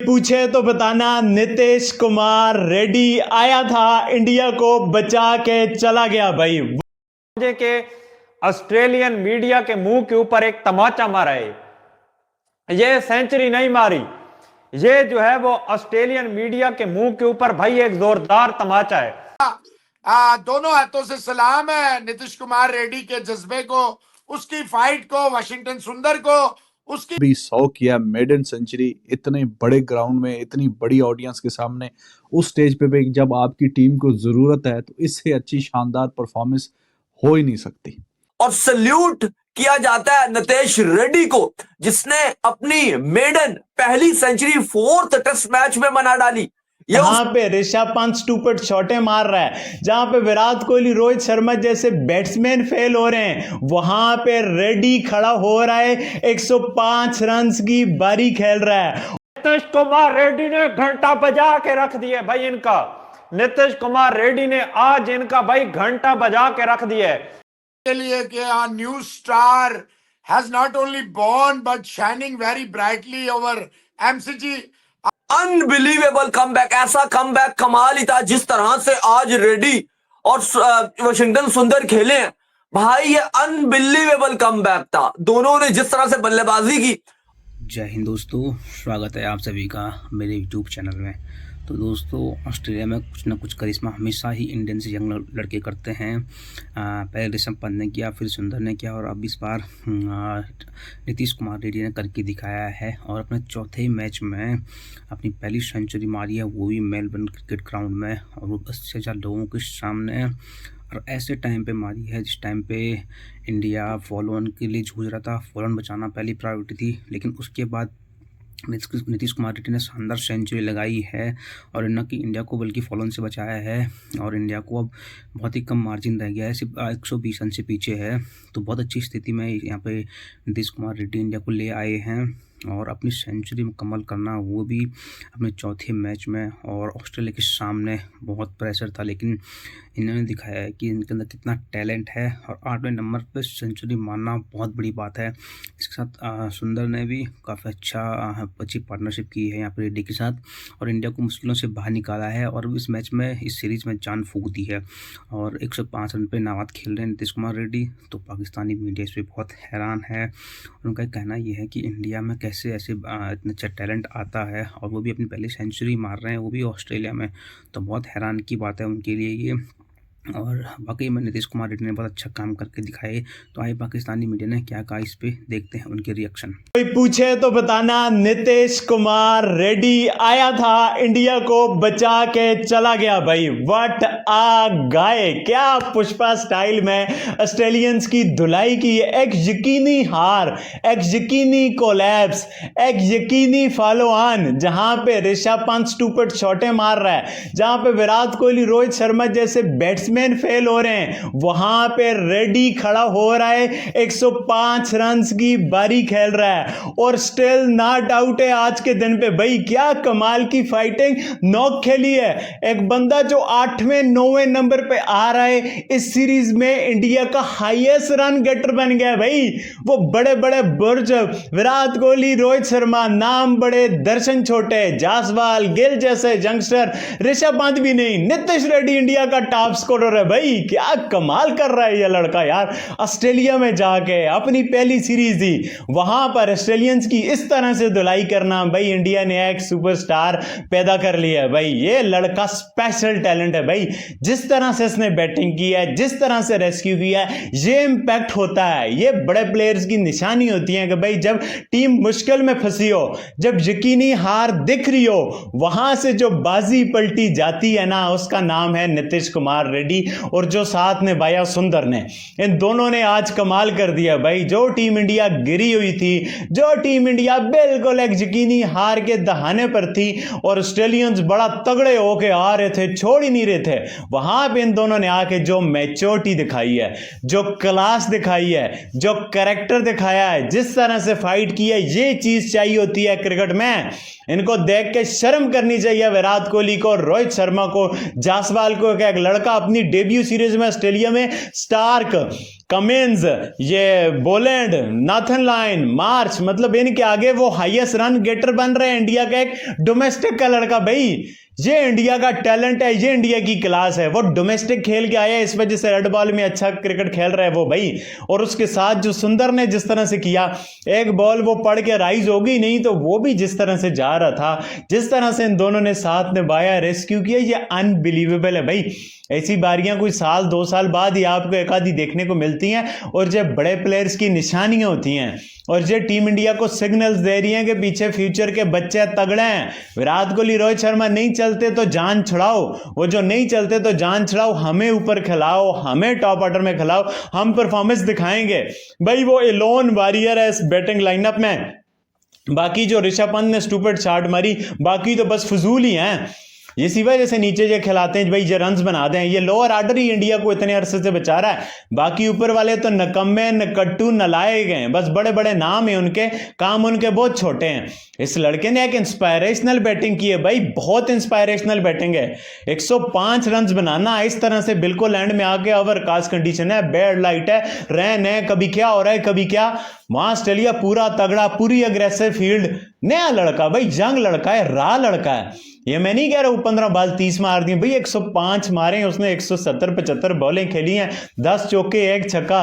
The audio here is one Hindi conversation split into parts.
पूछे तो बताना, नीतीश कुमार रेड्डी आया था, इंडिया को बचा के चला गया भाई। मुझे के ऑस्ट्रेलियन मीडिया के मुंह के ऊपर एक तमाचा मारा है। ये सेंचुरी नहीं मारी, ये जो है वो ऑस्ट्रेलियन मीडिया के मुंह के ऊपर भाई एक जोरदार तमाचा है। दोनों हाथों से सलाम है नीतीश कुमार रेड्डी के जज्बे को, उसकी फाइट को, वाशिंगटन सुंदर को, उसकी भी 100 किया मेडन सेंचुरी इतने बड़े ग्राउंड में, इतनी बड़ी ऑडियंस के सामने, उस स्टेज पे भी जब आपकी टीम को जरूरत है तो इससे अच्छी शानदार परफॉर्मेंस हो ही नहीं सकती। और सल्यूट किया जाता है नीतीश रेड्डी को, जिसने अपनी मेडन पहली सेंचुरी 4th टेस्ट मैच में बना डाली। यहाँ पे ऋषभ पंत स्टूपिड शॉटे मार रहा है, जहां पे विराट कोहली, रोहित शर्मा जैसे बैट्समैन फेल हो रहे हैं, वहां पे रेड्डी खड़ा हो रहा है, 105 रन की बारी खेल रहा है। नीतीश कुमार रेड्डी ने घंटा बजा के रख दिया भाई इनका। नीतीश कुमार रेड्डी ने आज इनका भाई घंटा बजा के रख दिया के लिए कि new star has not only born but shining very brightly over MCG. Unbelievable comeback, ऐसा कमबैक कमाल ही था जिस तरह से आज रेड्डी और वाशिंगटन सुंदर खेले हैं भाई, ये अनबिलीवेबल कमबैक था। दोनों ने जिस तरह से बल्लेबाजी की। जय हिंद दोस्तों, स्वागत है आप सभी का मेरे यूट्यूब चैनल में। तो दोस्तों, ऑस्ट्रेलिया में कुछ ना कुछ करिश्मा हमेशा ही इंडियन से यंग लड़के करते हैं। पहले ऋषभ पंत ने किया, फिर सुंदर ने किया और अब इस बार नीतीश कुमार रेड्डी ने करके दिखाया है और अपने चौथे मैच में अपनी पहली सेंचुरी मारी है, वो भी मेलबर्न क्रिकेट ग्राउंड में, और वो 80,000 लोगों के सामने, और ऐसे टाइम पे मारी है जिस टाइम पे इंडिया फॉलो ऑन के लिए जूझ रहा था। फॉलो ऑन बचाना पहली प्रायोरिटी थी, लेकिन उसके बाद नीतीश कुमार रेड्डी ने शानदार सेंचुरी लगाई है और न कि इंडिया को बल्कि फॉलो ऑन से बचाया है, और इंडिया को अब बहुत ही कम मार्जिन रह गया है, सिर्फ 120 रन से पीछे है। तो बहुत अच्छी स्थिति में यहाँ पे नीतीश कुमार रेड्डी इंडिया को ले आए हैं और अपनी सेंचुरी मुकम्मल करना, वो भी अपने चौथे मैच में, और ऑस्ट्रेलिया के सामने बहुत प्रेशर था, लेकिन इन्होंने दिखाया है कि इनके अंदर कितना टैलेंट है, और 8वें नंबर पर सेंचुरी मारना बहुत बड़ी बात है। इसके साथ सुंदर ने भी काफ़ी अच्छी पार्टनरशिप की है यहाँ पर रेड्डी के साथ, और इंडिया को मुश्किलों से बाहर निकाला है और इस मैच में, इस सीरीज़ में जान फूंक दी है। और 105 रन पे नाबाद खेल रहे हैं नीतीश कुमार रेड्डी। तो पाकिस्तानी मीडिया इस पर बहुत हैरान है। उनका कहना यह है कि इंडिया में कैसे ऐसे इतना अच्छा टैलेंट आता है, और वो भी अपनी पहली सेंचुरी मार रहे हैं, वो भी ऑस्ट्रेलिया में। तो बहुत हैरान की बात है उनके लिए ये, और वाकई में नीतीश कुमार रेड्डी ने बहुत अच्छा काम करके दिखाए। तो आइए पाकिस्तानी मीडिया ने क्या कहा इस पे, देखते हैं उनके रिएक्शन। कोई पूछे तो बताना, नीतीश कुमार रेड्डी आया था, इंडिया को बचा के चला गया भाई। व्हाट आ गाय, क्या पुष्पा स्टाइल में ऑस्ट्रेलियंस की धुलाई की है। एक यकीनी हार, एक यकीनी कोलैप्स, एक यकीनी फॉलो ऑन, जहां पे ऋषभ पंत स्टूपिड शॉटे मार रहा है, जहां पे विराट कोहली, रोहित शर्मा जैसे बैट्समैन फेल हो रहे हैं, वहां पे रेड्डी खड़ा हो रहा है, 105 रन की बारी खेल रहा है, और स्टिल नॉट आउट है आज के दिन पे भाई। क्या कमाल की फाइटिंग नॉक खेली है। एक बंदा जो 8वें 9वें नंबर पे आ रहा है इस सीरीज में, इंडिया का हाईएस्ट रन गेटर बन गया भाई। वो बड़े बड़े बुर्ज, विराट कोहली, रोहित शर्मा, नाम बड़े दर्शन छोटे, जासवाल, गिल जैसे यंगस्टर, ऋषभ पंत भी नहीं, नीतीश रेड्डी इंडिया का टॉप स्कोरर है भाई। क्या कमाल कर रहा है ये लड़का यार। ऑस्ट्रेलिया में जाके अपनी पहली सीरीज दी, वहां पर ऑस्ट्रेलियंस की इस तरह से धुलाई करना भाई, इंडिया ने एक सुपरस्टार पैदा कर लिया है भाई। ये लड़का स्पेशल टैलेंट है भाई। जिस तरह से इसने बैटिंग की है, जिस तरह से रेस्क्यू किया है, ये इंपैक्ट होता है। ये बड़े प्लेयर्स की निशानी होती है कि भाई जब टीम मुश्किल में फंसी हो, जब यकीनी हार दिख रही हो, वहां से जो बाजी पलटी जाती है ना, उसका नाम है नीतीश कुमार रेड्डी। और जो साथ ने भाया सुंदर ने, इन दोनों ने आज कमाल कर दिया भाई। जो टीम इंडिया गिरी हुई थी, जो टीम इंडिया बिल्कुल एक यकीनी हार के दहाने पर थी, और ऑस्ट्रेलियंस बड़ा तगड़े होके आ रहे थे, छोड़ ही नहीं रहे थे, वहां पे इन दोनों ने आके जो मैच्योरिटी दिखाई है, जो क्लास दिखाई है, जो कैरेक्टर दिखाया है, जिस तरह से फाइट की है, ये चीज चाहिए होती है क्रिकेट में। इनको देख के शर्म करनी चाहिए विराट कोहली को, रोहित शर्मा को, जासवाल को, एक लड़का अपनी डेब्यू सीरीज में ऑस्ट्रेलिया में, स्टार्क कमिंस, ये बोलैंड, नाथन लाइन, मार्च, मतलब इनके आगे वो हाईएस्ट रन गेटर बन रहे हैं। इंडिया का एक डोमेस्टिक का लड़का भाई, ये इंडिया का टैलेंट है, ये इंडिया की क्लास है। वो डोमेस्टिक खेल के आया है, इस वजह से रेड बॉल में अच्छा क्रिकेट खेल रहा है वो भाई। और उसके साथ जो सुंदर ने जिस तरह से किया, एक बॉल वो पढ़ के राइज होगी नहीं तो वो भी जिस तरह से जा रहा था, जिस तरह से इन दोनों ने साथ निभाया, रेस्क्यू किया, ये अनबिलीवेबल है भाई। ऐसी बारियां कोई साल 2 साल बाद ही आपको एक आधी देखने को मिलती हैं और जब बड़े प्लेयर्स की निशानियां होती हैं और जो टीम इंडिया को सिग्नल्स दे रही हैं कि पीछे फ्यूचर के बच्चे तगड़े हैं। विराट कोहली, रोहित शर्मा नहीं चलते तो जान छुड़ाओ, वो जो नहीं चलते तो जान छुड़ाओ, हमें ऊपर खिलाओ, हमें टॉप ऑर्डर में खिलाओ, हम परफॉर्मेंस दिखाएंगे भाई। वो एलोन वॉरियर है इस बैटिंग लाइनअप में। बाकी जो ऋषभ पंत ने स्टूपिड शॉट मारी, बाकी तो बस फजूल ही हैं। ये इसी वजह से नीचे जो खिलाते हैं भाई, ये रन्स बना दें। ये लोअर ऑर्डर ही इंडिया को इतने अरसे से बचा रहा है। बाकी ऊपर वाले तो नकम्मे, नकट्टू, नलाए गए, बस बड़े बड़े नाम है उनके, काम उनके बहुत छोटे हैं। इस लड़के ने एक इंस्पायरेशनल बैटिंग की है भाई, बहुत इंस्पायरेशनल बैटिंग है। 105 रन्स बनाना इस तरह से बिल्कुल एंड में आके, ओवरकास्ट कंडीशन है, बैड लाइट है, रैन है, कभी क्या हो रहा है कभी क्या। वहां ऑस्ट्रेलिया पूरा तगड़ा, पूरी अग्रेसिव फील्ड, नया लड़का भाई, जंग लड़का है, रा लड़का है। ये मैं नहीं कह रहा हूं 15 बॉल 30 मार दी भाई, 105 मारे उसने, 170-75 बॉलें खेली हैं, 10 चौके 1 छक्का,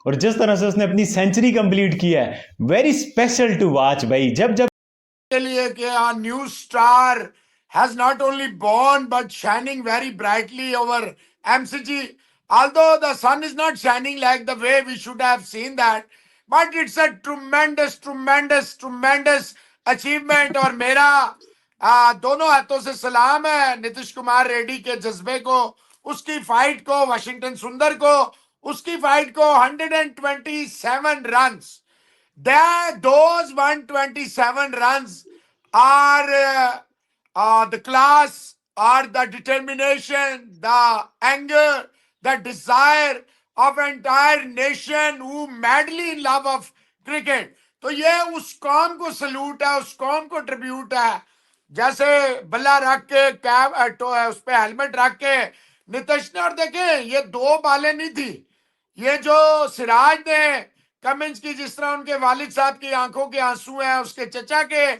और जिस तरह से उसने अपनी सेंचुरी कंप्लीट की है, वेरी स्पेशल टू वॉच भाई। जब के लिए कि a new star has not only born but shining very brightly over MCG. Although the sun is not shining like the way we should have seen that, but it's a tremendous, tremendous, tremendous achievement. और मेरा दोनों हाथों से सलाम है नीतीश कुमार रेड्डी के जज्बे को, उसकी फाइट को, वाशिंगटन सुंदर को, उसकी फाइट को। 127 runs. Those 127 runs are the class, are the determination, the anger, the desire of entire nation who madly in love of cricket. तो ये उस कौम को सल्यूट है, उस कौम को ट्रिब्यूट है। जैसे बल्ला रख के, कैप उस पे हेलमेट रख के नीतीश ने, और देखें ये 2 बालें नहीं थी, ये जो सिराज ने कमिंस की, जिस तरह उनके वालिद साहब की आंखों के आंसू हैं, उसके चचा के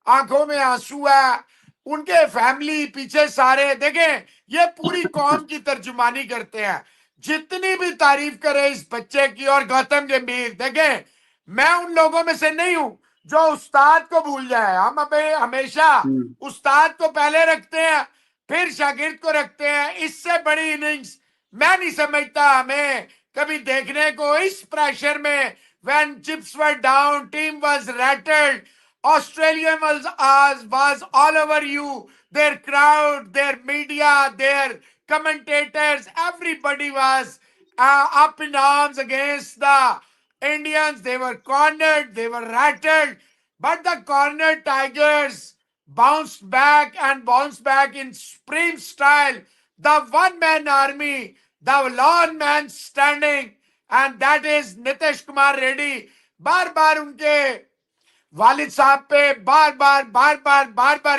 आंखों में आंसू है, उनके फैमिली पीछे सारे, देखें ये पूरी कौम की तर्जुमानी करते हैं। जितनी भी तारीफ करे इस बच्चे की और गौतम गंभीर, देखें मैं उन लोगों में से नहीं हूं जो उस्ताद को भूल जाए। हम अबे हमेशा उस्ताद को पहले रखते हैं, फिर शागिर्द को रखते हैं। इससे बड़ी इनिंग्स मैं नहीं समझता हमें कभी देखने को इस प्रेशर में। When chips were down, team was rattled. Australia was all over you. Their crowd, their media, their commentators, everybody was up in arms against the Indians. They were cornered, they were rattled, but the cornered Tigers bounced back and bounced back in supreme style. The one-man army, the lone man standing, and that is Nitish Kumar Reddy. बार बार उनके वालिद साहब पे बार बार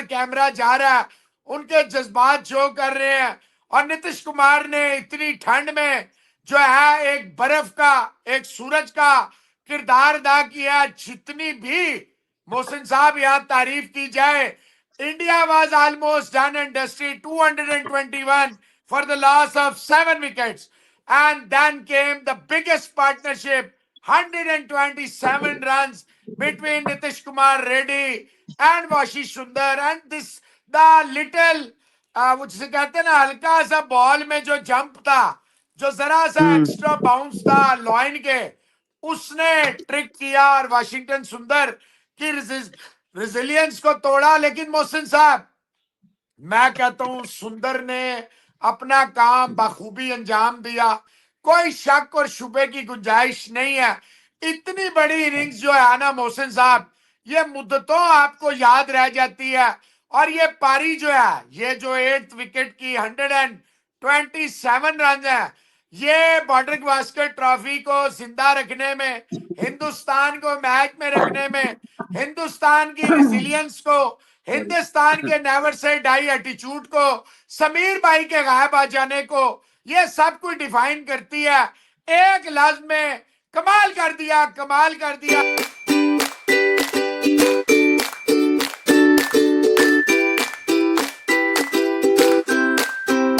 कैमरा जा रहा है, उनके जज्बात शो कर रहे हैं। और नीतीश कुमार ने इतनी ठंड में जो है एक बर्फ का, एक सूरज का किरदार अदा किया। जितनी भी मोहसिन साहब यहाँ तारीफ की जाए, India was almost done and dusted, 221 for the loss of 7 wickets, and then came the biggest partnership, 127 runs between Nitish Kumar Reddy and Vashi Sundar, and this the little वो जिसे कहते हैं ना, हल्का सा बॉल में जो जंप था, जो जरा सा एक्स्ट्रा बाउंस था लॉइन के, उसने ट्रिक किया और वाशिंगटन सुंदर की रेजिलियंस को तोड़ा। लेकिन मोहसिन साहब, मैं कहता हूं सुंदर ने अपना काम बखूबी अंजाम दिया, कोई शक और शुबे की गुंजाइश नहीं है। इतनी बड़ी इनिंग्स जो है ना मोहसिन साहब, ये मुद्दतों आपको याद रह जाती है। और ये पारी जो है, ये जो 8th विकेट की 127 रन है, ये बॉर्डर गावस्कर ट्रॉफी को जिंदा रखने में, हिंदुस्तान को मैच में रखने में, हिंदुस्तान की रेजिलियंस को, हिंदुस्तान के नेवर से डाई एटीट्यूड को, समीर भाई के गायब आ जाने को, ये सब कुछ डिफाइन करती है। एक लफ्ज में कमाल कर दिया, कमाल कर दिया।